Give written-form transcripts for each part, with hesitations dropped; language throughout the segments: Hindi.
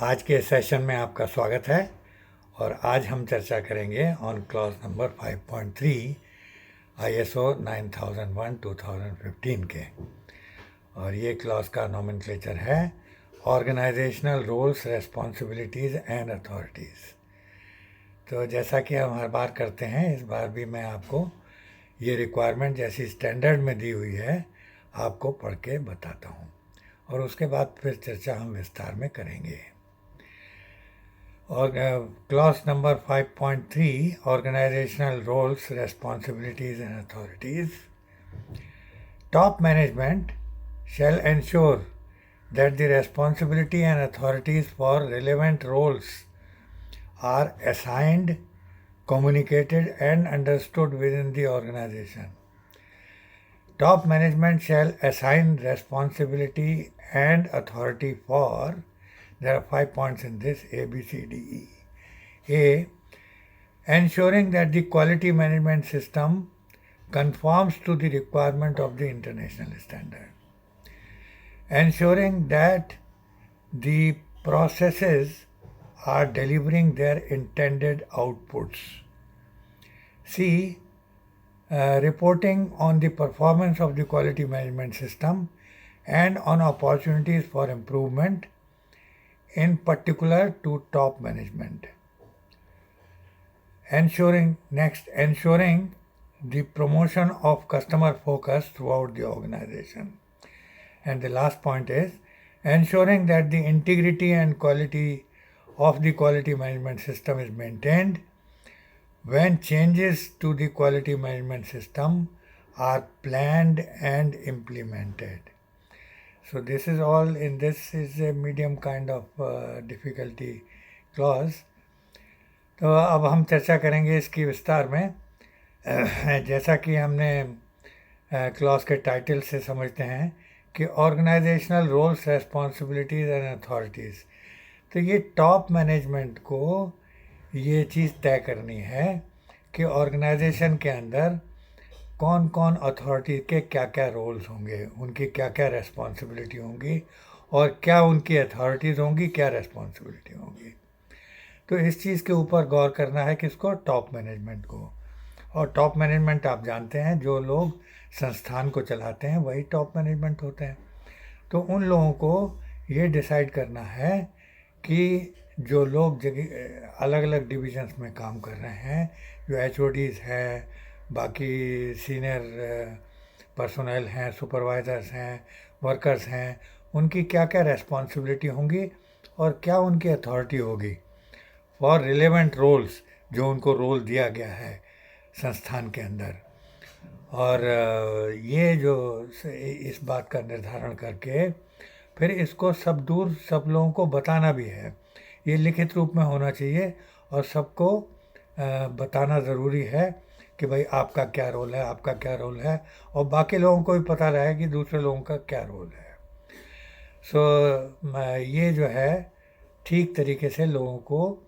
आज के सेशन में आपका स्वागत है और आज हम चर्चा करेंगे ऑन क्लॉज नंबर 5.3 ISO 9001-2015 के। और ये क्लॉज का नॉमेनक्लेचर है organisational roles, responsibilities and authorities. तो जैसा कि हम हर बार करते हैं, इस बार भी मैं आपको ये रिक्वायरमेंट जैसी स्टैंडर्ड में दी हुई है आपको पढ़ के बताता हूँ और उसके बाद फिर चर्चा हम विस्तार में करेंगे। और clause number 5.3 organisational roles, responsibilities and authorities. Top management shall ensure that the responsibility and authorities for relevant roles are assigned, communicated and understood within the organization. Top management shall assign responsibility and authority for, there are 5 points in this, A, B, C, D, E. A, ensuring that the quality management system conforms to the requirement of the international standard. Ensuring that the processes are delivering their intended outputs. C, reporting on the performance of the quality management system and on opportunities for improvement, in particular to top management. Ensuring the promotion of customer focus throughout the organization. And the last point is ensuring that the integrity and quality of the quality management system is maintained when changes to the quality management system are planned and implemented. So this is all is a medium kind of difficulty clause. तो अब हम चर्चा करेंगे इसकी विस्तार में। जैसा कि हमने क्लॉज के टाइटल से समझते हैं कि organisational roles, responsibilities and authorities, तो ये टॉप मैनेजमेंट को ये चीज़ तय करनी है कि ऑर्गेनाइजेशन के अंदर कौन कौन अथॉरिटी के क्या क्या रोल्स होंगे, उनकी क्या क्या रेस्पॉन्सिबिलिटी होंगी और क्या उनकी अथॉरिटीज़ होंगी, क्या रेस्पॉन्सिबिलिटी होंगी। तो इस चीज़ के ऊपर गौर करना है किसको, टॉप मैनेजमेंट को। और टॉप मैनेजमेंट आप जानते हैं, जो लोग संस्थान को चलाते हैं वही टॉप मैनेजमेंट होते हैं। तो उन लोगों को ये डिसाइड करना है कि जो लोग जगह अलग अलग डिविजन्स में काम कर रहे हैं, जो HODs हैं, बाकी सीनियर पर्सोनल हैं, सुपरवाइज़र्स हैं, वर्कर्स हैं, उनकी क्या क्या रेस्पॉन्सिबिलिटी होंगी और क्या उनकी अथॉरिटी होगी फॉर रिलेवेंट रोल्स, जो उनको रोल दिया गया है संस्थान के अंदर। और ये जो इस बात का निर्धारण करके फिर इसको सब लोगों को बताना भी है। ये लिखित रूप में होना चाहिए और सबको बताना ज़रूरी है कि भाई आपका क्या रोल है, आपका क्या रोल है, और बाकी लोगों को भी पता रहे कि दूसरे लोगों का क्या रोल है। ये जो है ठीक तरीके से लोगों को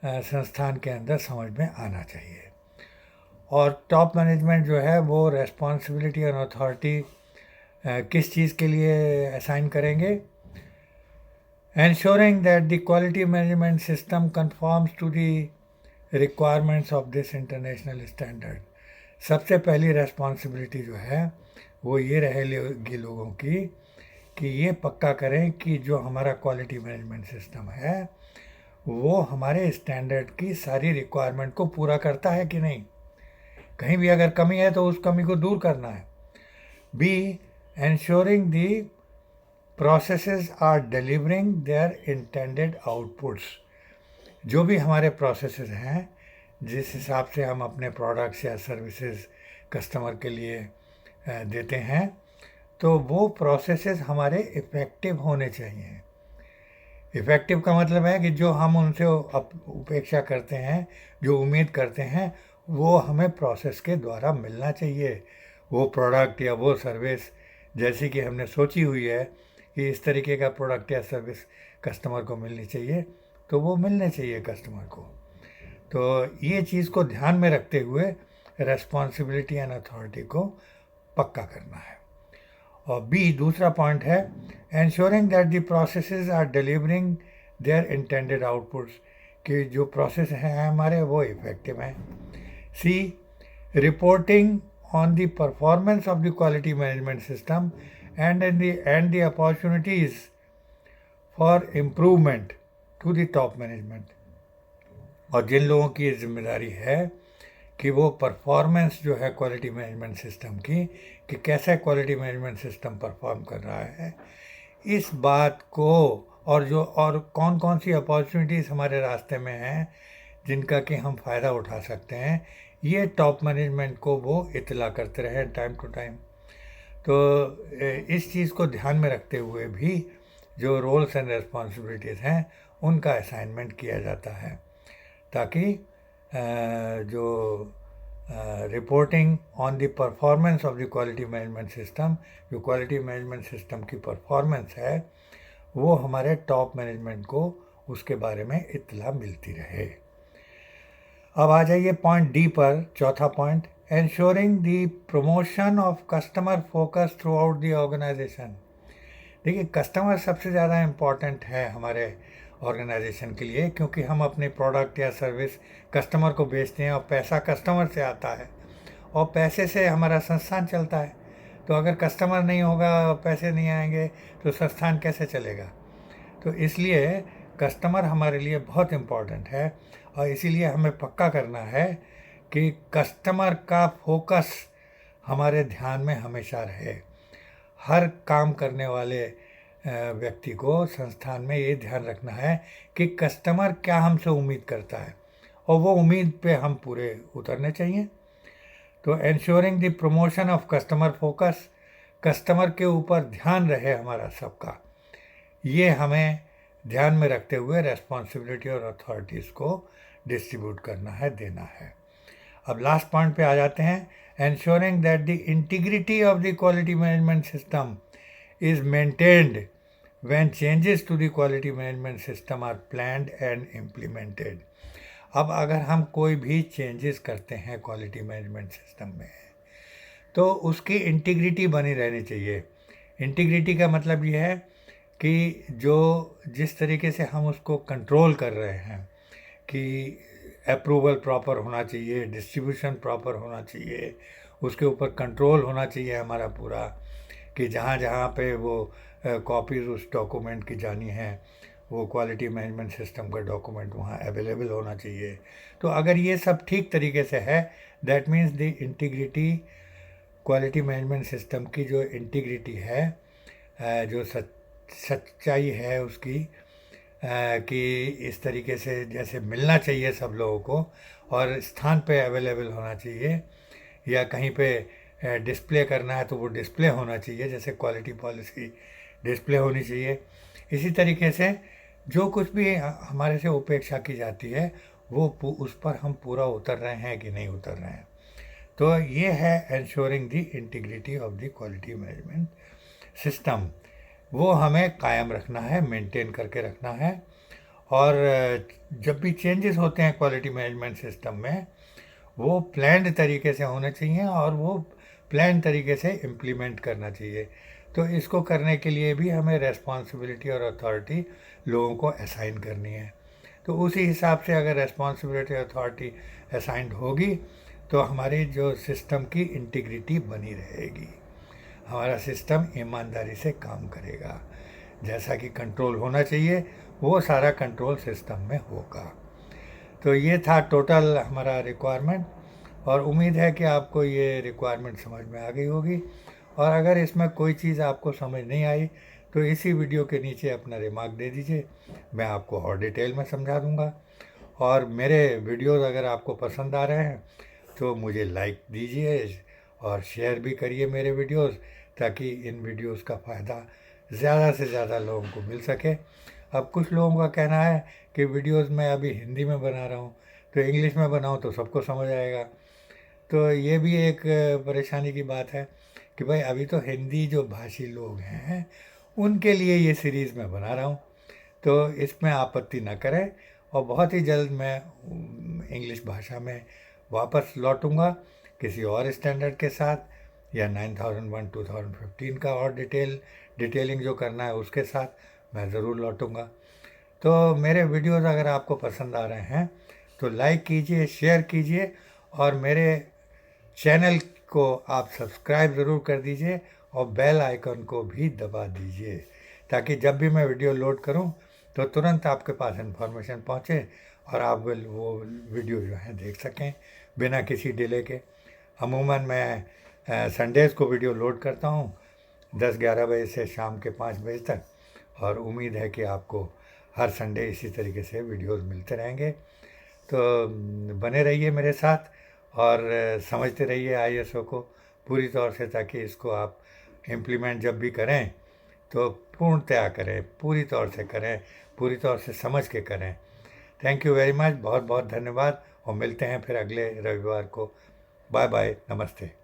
संस्थान के अंदर समझ में आना चाहिए। और टॉप मैनेजमेंट जो है वो रेस्पॉन्सिबिलिटी और अथॉरिटी किस चीज़ के लिए असाइन करेंगे, ensuring that the quality management system conforms to the requirements of this international standard. सबसे पहली रेस्पॉन्सिबिलिटी जो है वो ये रहेगी लोगों की कि ये पक्का करें कि जो हमारा क्वालिटी मैनेजमेंट सिस्टम है वो हमारे स्टैंडर्ड की सारी रिक्वायरमेंट को पूरा करता है कि नहीं। कहीं भी अगर कमी है तो उस कमी को दूर करना है। B, ensuring the processes are delivering their intended outputs. जो भी हमारे प्रोसेसेस हैं, जिस हिसाब से हम अपने प्रोडक्ट्स या सर्विसेज कस्टमर के लिए देते हैं, तो वो प्रोसेसेस हमारे इफ़ेक्टिव होने चाहिए। इफ़ेक्टिव का मतलब है कि जो हम उनसे उपेक्षा करते हैं, जो उम्मीद करते हैं, वो हमें प्रोसेस के द्वारा मिलना चाहिए। वो प्रोडक्ट या वो सर्विस जैसी कि हमने सोची हुई है कि इस तरीके का प्रोडक्ट या सर्विस कस्टमर को मिलनी चाहिए, तो वो मिलने चाहिए कस्टमर को। तो ये चीज़ को ध्यान में रखते हुए रेस्पॉन्सिबिलिटी एंड अथॉरिटी को पक्का करना है। और बी दूसरा पॉइंट है, ensuring that the processes are delivering their intended outputs, कि जो प्रोसेस हैं हमारे वो इफेक्टिव हैं। C, reporting on the performance of the quality management system and the opportunities for improvement to the top management। और जिन लोगों की ये जिम्मेदारी है कि वो परफॉर्मेंस जो है क्वालिटी मैनेजमेंट सिस्टम की, कि कैसे क्वालिटी मैनेजमेंट सिस्टम परफॉर्म कर रहा है, इस बात को, और कौन कौन सी अपॉर्चुनिटीज़ हमारे रास्ते में हैं जिनका कि हम फ़ायदा उठा सकते हैं, ये टॉप मैनेजमेंट को वो इतला करते रहे टाइम टू टाइम। तो इस चीज़ को ध्यान में रखते हुए भी जो रोल्स एंड रिस्पॉन्सिबिलिटीज़ हैं उनका असाइनमेंट किया जाता है, ताकि जो reporting on the performance of the quality management system, जो क्वालिटी मैनेजमेंट सिस्टम की परफॉर्मेंस है, वो हमारे टॉप मैनेजमेंट को उसके बारे में इत्तला मिलती रहे। अब आ जाइए पॉइंट डी पर, चौथा point, ensuring the promotion of customer focus throughout the organisation. देखिए, कस्टमर सबसे ज़्यादा इम्पॉर्टेंट है हमारे ऑर्गेनाइजेशन के लिए, क्योंकि हम अपने प्रोडक्ट या सर्विस कस्टमर को बेचते हैं और पैसा कस्टमर से आता है और पैसे से हमारा संस्थान चलता है। तो अगर कस्टमर नहीं होगा और पैसे नहीं आएंगे तो संस्थान कैसे चलेगा? तो इसलिए कस्टमर हमारे लिए बहुत इम्पॉर्टेंट है और इसीलिए हमें पक्का करना है कि कस्टमर का फोकस हमारे ध्यान में हमेशा रहे। हर काम करने वाले व्यक्ति को संस्थान में ये ध्यान रखना है कि कस्टमर क्या हमसे उम्मीद करता है और वो उम्मीद पे हम पूरे उतरने चाहिए। तो ensuring the promotion of customer focus, customer के ऊपर ध्यान रहे हमारा सबका, ये हमें ध्यान में रखते हुए रेस्पॉन्सिबिलिटी और अथॉरिटीज़ को डिस्ट्रीब्यूट करना है, देना है। अब लास्ट पॉइंट पे आ जाते हैं, ensuring that the integrity of the quality management system is maintained when changes to the quality management system are planned and implemented। अब अगर हम कोई भी चेंजेस करते हैं क्वालिटी मैनेजमेंट सिस्टम में तो उसकी इंटीग्रिटी बनी रहनी चाहिए। इंटीग्रिटी का मतलब ये है कि जिस तरीके से हम उसको कंट्रोल कर रहे हैं कि अप्रूवल प्रॉपर होना चाहिए, डिस्ट्रीब्यूशन प्रॉपर होना चाहिए, उसके ऊपर कंट्रोल होना चाहिए हमारा पूरा, कि जहाँ जहाँ पे वो कॉपीज़ उस डॉक्यूमेंट की जानी है वो क्वालिटी मैनेजमेंट सिस्टम का डॉक्यूमेंट वहाँ अवेलेबल होना चाहिए। तो अगर ये सब ठीक तरीके से है, that means the integrity, quality management system की जो इंटीग्रिटी है, जो सच्चाई है उसकी, कि इस तरीके से जैसे मिलना चाहिए सब लोगों को और स्थान पे अवेलेबल होना चाहिए, या कहीं पे डिस्प्ले करना है तो वो डिस्प्ले होना चाहिए, जैसे क्वालिटी पॉलिसी डिस्प्ले होनी चाहिए। इसी तरीके से जो कुछ भी हमारे से उपेक्षा की जाती है वो उस पर हम पूरा उतर रहे हैं कि नहीं उतर रहे हैं। तो ये है ensuring the integrity of the quality management system, वो हमें कायम रखना है, मेंटेन करके रखना है। और जब भी चेंजेस होते हैं क्वालिटी मैनेजमेंट सिस्टम में वो प्लान्ड तरीके से होने चाहिए और वो प्लान तरीके से इम्प्लीमेंट करना चाहिए। तो इसको करने के लिए भी हमें रेस्पॉन्सिबिलिटी और अथॉरिटी लोगों को असाइन करनी है। तो उसी हिसाब से अगर रेस्पॉन्सिबिलिटी अथॉरिटी असाइंड होगी तो हमारी जो सिस्टम की इंटीग्रिटी बनी रहेगी, हमारा सिस्टम ईमानदारी से काम करेगा, जैसा कि कंट्रोल होना चाहिए वो सारा कंट्रोल सिस्टम में होगा। तो ये था टोटल हमारा रिक्वायरमेंट और उम्मीद है कि आपको ये रिक्वायरमेंट समझ में आ गई होगी। और अगर इसमें कोई चीज़ आपको समझ नहीं आई तो इसी वीडियो के नीचे अपना रिमार्क दे दीजिए, मैं आपको और डिटेल में समझा दूंगा। और मेरे वीडियोस अगर आपको पसंद आ रहे हैं तो मुझे लाइक दीजिए और शेयर भी करिए मेरे वीडियोस, ताकि इन वीडियोस का फ़ायदा ज़्यादा से ज़्यादा लोगों को मिल सके। अब कुछ लोगों का कहना है कि वीडियोस मैं अभी हिंदी में बना रहा हूँ तो इंग्लिश में बनाऊँ तो सबको समझ आएगा। तो ये भी एक परेशानी की बात है कि भाई अभी तो हिंदी जो भाषी लोग हैं उनके लिए ये सीरीज़ मैं बना रहा हूँ, तो इसमें आपत्ति न करें। और बहुत ही जल्द मैं इंग्लिश भाषा में वापस लौटूंगा किसी और स्टैंडर्ड के साथ, या 9001 2015 का और डिटेलिंग जो करना है उसके साथ मैं ज़रूर लौटूंगा। तो मेरे वीडियोज़ अगर आपको पसंद आ रहे हैं तो लाइक कीजिए, शेयर कीजिए और मेरे चैनल को आप सब्सक्राइब ज़रूर कर दीजिए और बेल आइकन को भी दबा दीजिए, ताकि जब भी मैं वीडियो लोड करूं तो तुरंत आपके पास इन्फॉर्मेशन पहुंचे और आप वो वीडियो जो है देख सकें बिना किसी डिले के। अमूमन मैं संडेज़ को वीडियो लोड करता हूं 10-11 बजे से शाम के 5 बजे तक, और उम्मीद है कि आपको हर संडे इसी तरीके से वीडियोस मिलते रहेंगे। तो बने रहिए मेरे साथ और समझते रहिए आईएसओ को पूरी तौर से, ताकि इसको आप इम्प्लीमेंट जब भी करें तो पूर्णतया करें, पूरी तौर से करें, पूरी तौर से समझ के करें। थैंक यू वेरी मच, बहुत बहुत धन्यवाद और मिलते हैं फिर अगले रविवार को। बाय बाय, नमस्ते।